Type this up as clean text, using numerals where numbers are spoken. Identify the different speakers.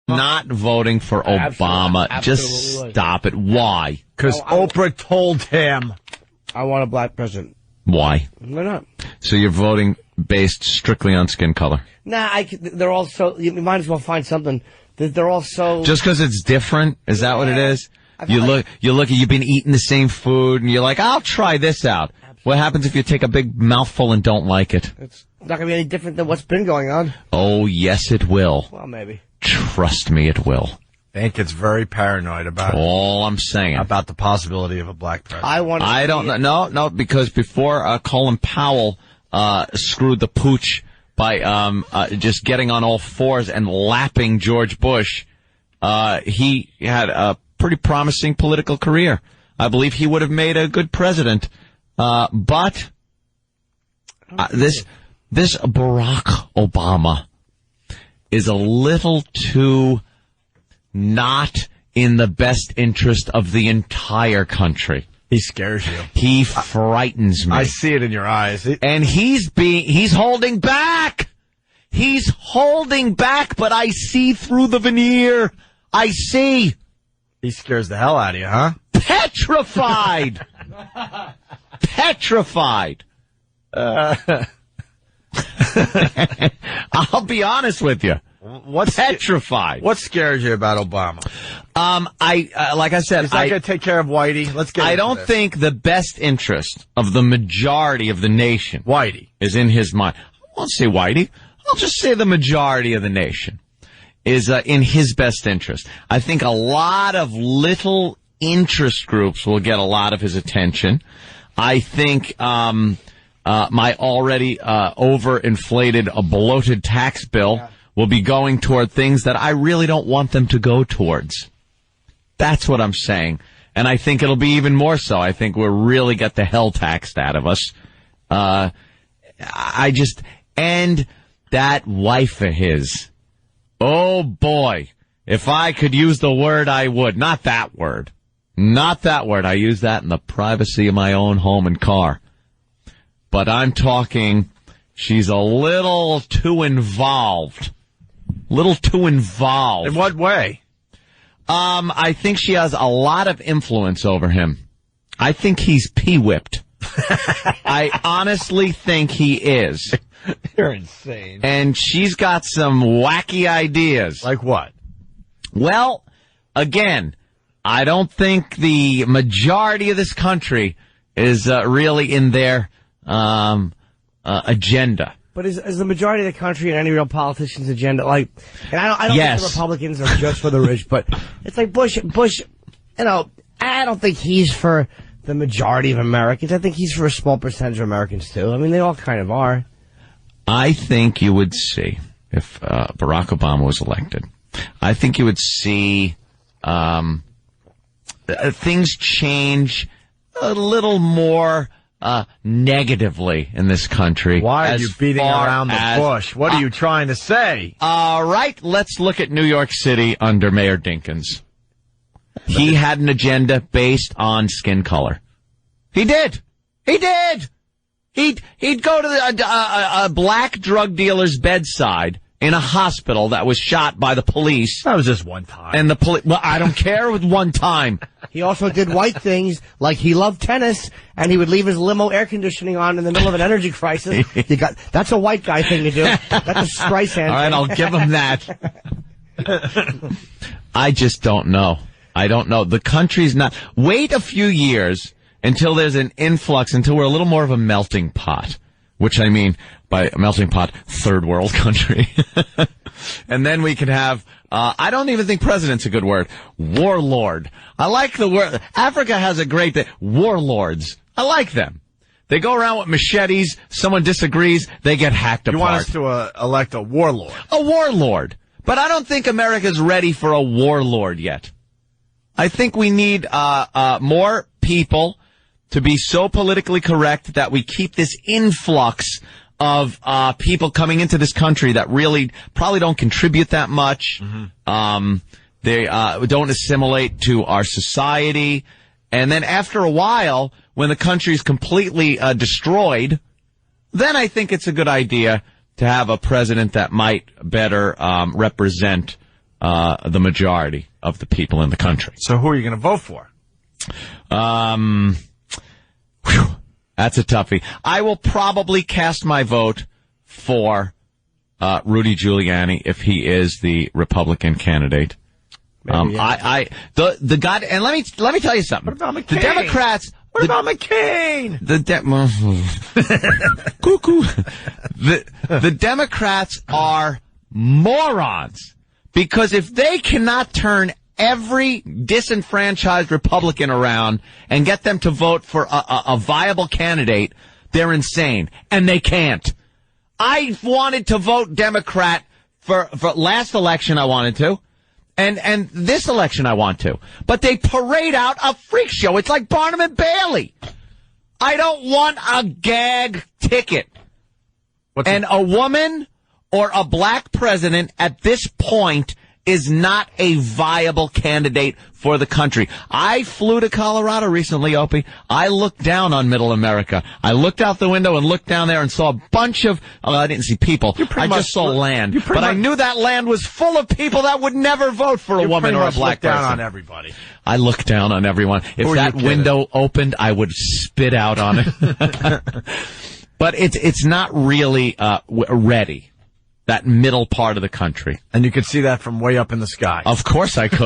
Speaker 1: not voting for Obama. Just stop it. Why?
Speaker 2: Because Oprah told him.
Speaker 3: I want a black president.
Speaker 1: Why?
Speaker 3: Why not?
Speaker 1: So you're voting based strictly on skin color?
Speaker 3: Nah, they're all so... You might as well find something. They're all so...
Speaker 1: Just because it's different? Is that what it is? You've been eating the same food, and you're like, I'll try this out. Absolutely. What happens if you take a big mouthful and don't like it?
Speaker 3: It's not going to be any different than what's been going on.
Speaker 1: Oh, yes, it will.
Speaker 3: Well, maybe.
Speaker 1: Trust me, it will.
Speaker 2: Hank gets very paranoid about
Speaker 1: all I'm saying.
Speaker 2: About the possibility of a black president.
Speaker 1: I don't know. No, because before Colin Powell screwed the pooch by just getting on all fours and lapping George Bush, he had a pretty promising political career. I believe he would have made a good president. But this Barack Obama is a little too not in the best interest of the entire country.
Speaker 2: He scares you.
Speaker 1: He frightens me.
Speaker 2: I see it in your eyes.
Speaker 1: And he's holding back. He's holding back, but I see through the veneer. I see.
Speaker 2: He scares the hell out of you, huh?
Speaker 1: Petrified. Petrified. I'll be honest with you. Petrified.
Speaker 2: What scares you about Obama?
Speaker 1: Like I said,
Speaker 2: is that going to take care of Whitey? Let's get.
Speaker 1: I don't think the best interest of the majority of the nation,
Speaker 2: Whitey,
Speaker 1: is in his mind. I won't say Whitey. I'll just say the majority of the nation is in his best interest. I think a lot of little interest groups will get a lot of his attention. I think my already overinflated, bloated tax bill will be going toward things that I really don't want them to go towards. That's what I'm saying. And I think it'll be even more so. I think we'll really get the hell taxed out of us. And that wife of his. Oh boy. If I could use the word, I would. Not that word. Not that word. I use that in the privacy of my own home and car. But I'm talking, she's a little too involved. Little too involved.
Speaker 2: In what way?
Speaker 1: I think she has a lot of influence over him. I think he's pee-whipped. I honestly think he is.
Speaker 2: You're insane.
Speaker 1: And she's got some wacky ideas.
Speaker 2: Like what?
Speaker 1: Well, again, I don't think the majority of this country is really in their agenda.
Speaker 3: But is the majority of the country and any real politician's agenda like? And I don't think the Republicans are just for the rich, but it's like Bush. You know, I don't think he's for the majority of Americans. I think he's for a small percentage of Americans too. I mean, they all kind of are.
Speaker 1: I think you would see if Barack Obama was elected. I think you would see things change a little more. Negatively in this country.
Speaker 2: Why are you beating around the bush? What are you trying to say?
Speaker 1: All right, let's look at New York City under Mayor Dinkins. He had an agenda based on skin color. He did. He did. He'd go to a black drug dealer's bedside in a hospital that was shot by the police.
Speaker 2: That was just one time.
Speaker 1: And the police, well, I don't care with one time.
Speaker 3: He also did white things, like he loved tennis, and he would leave his limo air conditioning on in the middle of an energy crisis. That's a white guy thing to do. That's a Streisand.
Speaker 1: All right, I'll give him that. I just don't know. I don't know. The country's not. Wait a few years until there's an influx, until we're a little more of a melting pot, which I mean by a melting pot, third world country. And then we can have, I don't even think president's a good word, warlord. I like the word. Africa has a great thing. Warlords. I like them. They go around with machetes. Someone disagrees. They get hacked apart.
Speaker 2: You want us to elect a warlord?
Speaker 1: A warlord. But I don't think America's ready for a warlord yet. I think we need more people to be so politically correct that we keep this influx of people coming into this country that really probably don't contribute that much. Mm-hmm. They don't assimilate to our society. And then after a while, when the country's completely destroyed, then I think it's a good idea to have a president that might better represent the majority of the people in the country.
Speaker 2: So who are you going to vote for?
Speaker 1: That's a toughie. I will probably cast my vote for Rudy Giuliani if he is the Republican candidate. The guy, and let me tell you something.
Speaker 2: What about McCain?
Speaker 1: The Democrats.
Speaker 2: What about McCain?
Speaker 1: Cuckoo. The Democrats are morons, because if they cannot turn every disenfranchised Republican around and get them to vote for a viable candidate, they're insane, and they can't. I wanted to vote Democrat for last election. I wanted to. And this election I want to. But they parade out a freak show. It's like Barnum and Bailey. I don't want a gag ticket. A woman or a black president at this point is not a viable candidate for the country. I flew to Colorado recently, Opie. I looked down on middle America. I looked out the window and looked down there and saw a bunch of, I didn't see people. I just saw land. But I knew that land was full of people that would never vote for a woman or a black person.
Speaker 2: Down on everybody.
Speaker 1: I looked down on everyone. If that window opened, I would spit out on it. But it's not really ready. That middle part of the country.
Speaker 2: And you could see that from way up in the sky.
Speaker 1: Of course I could.